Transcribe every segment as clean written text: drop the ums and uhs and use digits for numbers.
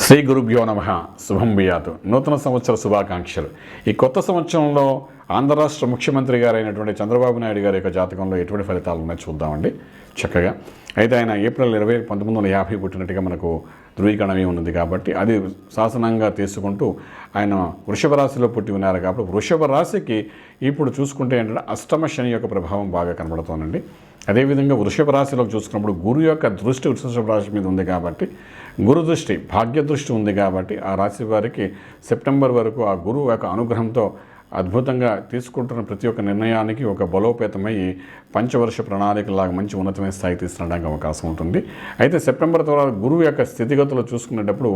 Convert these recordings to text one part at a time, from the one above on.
శ్రీ గురుభ్యో నమః. శుభం బియాతు. నూతన సంవత్సర శుభాకాంక్షలు. ఈ కొత్త సంవత్సరంలో ఆంధ్ర రాష్ట్ర ముఖ్యమంత్రి గారైనటువంటి చంద్రబాబు నాయుడు గారి యొక్క జాతకంలో ఎటువంటి ఫలితాలు ఉన్నాయో చూద్దామండి చక్కగా. అయితే ఆయన ఏప్రిల్ 20, 1950 పుట్టినట్టుగా మనకు ధృవీకరణమే ఉన్నది కాబట్టి అది శాసనంగా తీసుకుంటూ ఆయన వృషభ రాశిలో పుట్టి ఉన్నారు కాబట్టి వృషభ రాశికి ఇప్పుడు చూసుకుంటే ఏంటంటే అష్టమ శని యొక్క ప్రభావం బాగా కనబడుతోందండి. అదేవిధంగా వృషభ రాశిలోకి చూసుకున్నప్పుడు గురు యొక్క దృష్టి వృషభ రాశి మీద ఉంది కాబట్టి గురు దృష్టి భాగ్య దృష్టి ఉంది కాబట్టి ఆ రాశి వారికి సెప్టెంబర్ వరకు ఆ గురువు యొక్క అనుగ్రహంతో అద్భుతంగా తీసుకుంటున్న ప్రతి ఒక్క నిర్ణయానికి ఒక బలోపేతమై పంచవర్ష ప్రణాళికలాగా మంచి ఉన్నతమైన స్థాయి తీసుకురావడానికి అవకాశం ఉంటుంది. అయితే సెప్టెంబర్ తర్వాత గురువు యొక్క స్థితిగతులు చూసుకునేటప్పుడు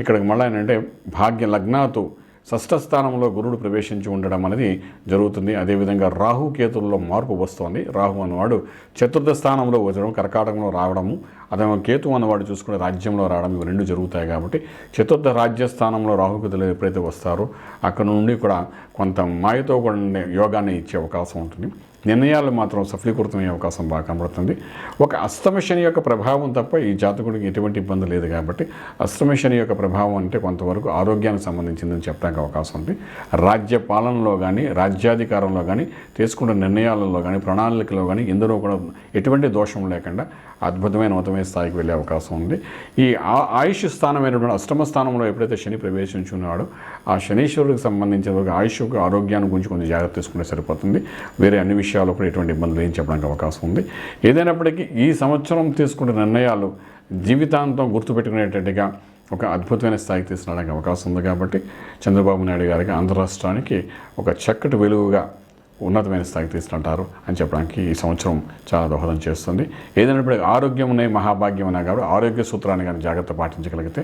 ఇక్కడికి మళ్ళీ ఏంటంటే భాగ్య లగ్నాతు షష్ఠ స్థానంలో గురుడు ప్రవేశించి ఉండడం అనేది జరుగుతుంది. అదేవిధంగా రాహు కేతుల్లో మార్పు వస్తోంది. రాహు అన్నవాడు చతుర్థ స్థానంలో వచ్చడం, కర్కాటకంలో రావడము, అదే కేతు అన్నవాడు చూసుకునే రాజ్యంలో రావడం, ఇవి రెండు జరుగుతాయి కాబట్టి చతుర్థ రాజ్యస్థానంలో రాహుకేతులు ఎప్పుడైతే వస్తారో అక్కడ నుండి కూడా కొంత మాయతో కూడా యోగాన్ని ఇచ్చే అవకాశం ఉంటుంది. నిర్ణయాలు మాత్రం సఫలీకృతమయ్యే అవకాశం బాగా కనబడుతుంది. ఒక అష్టమ శని యొక్క ప్రభావం తప్ప ఈ జాతకుడికి ఎటువంటి ఇబ్బంది లేదు కాబట్టి అష్టమ శని యొక్క ప్రభావం అంటే కొంతవరకు ఆరోగ్యానికి సంబంధించిందని చెప్పడానికి అవకాశం ఉంది. రాజ్య పాలనలో కానీ రాజ్యాధికారంలో కానీ తీసుకున్న నిర్ణయాలలో కానీ ప్రణాళికలో కానీ ఇందులో కూడా ఎటువంటి దోషం లేకుండా అద్భుతమైన ఉన్నతమైన స్థాయికి వెళ్ళే అవకాశం ఉంది. ఈ ఆయుష్ స్థానమైనటువంటి అష్టమ స్థానంలో ఎప్పుడైతే శని ప్రవేశించున్నాడో ఆ శనీశ్వరుడికి సంబంధించిన ఆయుష్కు ఆరోగ్యాన్ని గురించి కొంచెం జాగ్రత్త తీసుకుంటే సరిపోతుంది. వేరే అన్ని విషయాల్లో కూడా ఎటువంటి ఇబ్బందులు ఏం చెప్పడానికి అవకాశం ఉంది. ఏదైనప్పటికీ ఈ సంవత్సరం తీసుకునే నిర్ణయాలు జీవితాంతం గుర్తుపెట్టుకునేటట్టుగా ఒక అద్భుతమైన స్థాయికి తీసుకురావడానికి అవకాశం ఉంది కాబట్టి చంద్రబాబు నాయుడు గారికి ఆంధ్ర రాష్ట్రానికి ఒక చక్కటి వెలుగుగా ఉన్నతమైన స్థాయికి తీసుకుంటారు అని చెప్పడానికి ఈ సంవత్సరం చాలా దోహదం చేస్తుంది. ఏదైనప్పటికీ ఆరోగ్యం ఉన్నాయి మహాభాగ్యం ఉన్నాయి కాబట్టి ఆరోగ్య సూత్రాన్ని కానీ జాగ్రత్త పాటించగలిగితే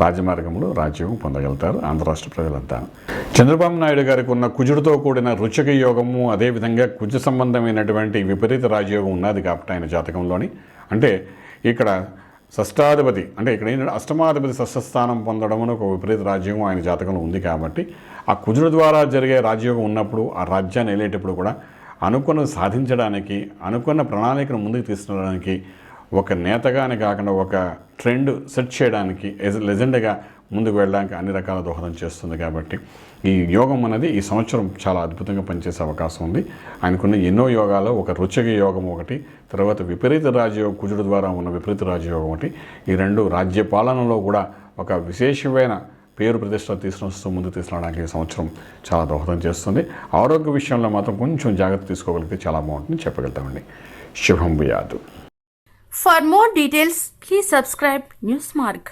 రాజమార్గంలో రాజ్యోగం పొందగలుగుతారు ఆంధ్ర రాష్ట్ర ప్రజలంతా. చంద్రబాబు నాయుడు గారికి ఉన్న కుజుడితో కూడిన రుచిక యోగము, అదేవిధంగా కుజ సంబంధమైనటువంటి విపరీత రాజయోగం ఉన్నది కాబట్టి ఆయన జాతకంలోని అంటే ఇక్కడ షష్టాధిపతి అంటే ఇక్కడ ఏంటంటే అష్టమాధిపతి షష్ఠస్థానం పొందడం ఒక విపరీత రాజ్యోగం ఆయన జాతకంలో ఉంది కాబట్టి ఆ కుజుడు ద్వారా జరిగే రాజయోగం ఉన్నప్పుడు ఆ రాజ్యాన్ని వెళ్ళేటప్పుడు కూడా అనుకున్నది సాధించడానికి అనుకున్న ప్రణాళికను ముందుకు తీసుకురావడానికి ఒక నేతగానే కాకుండా ఒక ట్రెండ్ సెట్ చేయడానికి లెజెండ్గా ముందుకు వెళ్ళడానికి అన్ని రకాల దోహదం చేస్తుంది కాబట్టి ఈ యోగం అనేది ఈ సంవత్సరం చాలా అద్భుతంగా పనిచేసే అవకాశం ఉంది. ఆయనకున్న ఎన్నో యోగాలు ఒక రుచిక యోగం ఒకటి, తర్వాత విపరీత రాజయోగం కుజుడు ద్వారా ఉన్న విపరీత రాజయోగం ఒకటి, ఈ రెండు రాజ్య పాలనలో కూడా ఒక విశేషమైన పేరు ప్రతిష్ట తీసుకొస్తూ ముందుకు తీసుకురావడానికి ఈ సంవత్సరం చాలా దోహదం చేస్తుంది. ఆరోగ్య విషయంలో మాత్రం కొంచెం జాగ్రత్త తీసుకోగలిగితే చాలా బాగుంటుంది చెప్పగలుగుతామండి. శుభం భూయాతు. For more details, please subscribe Newsmark.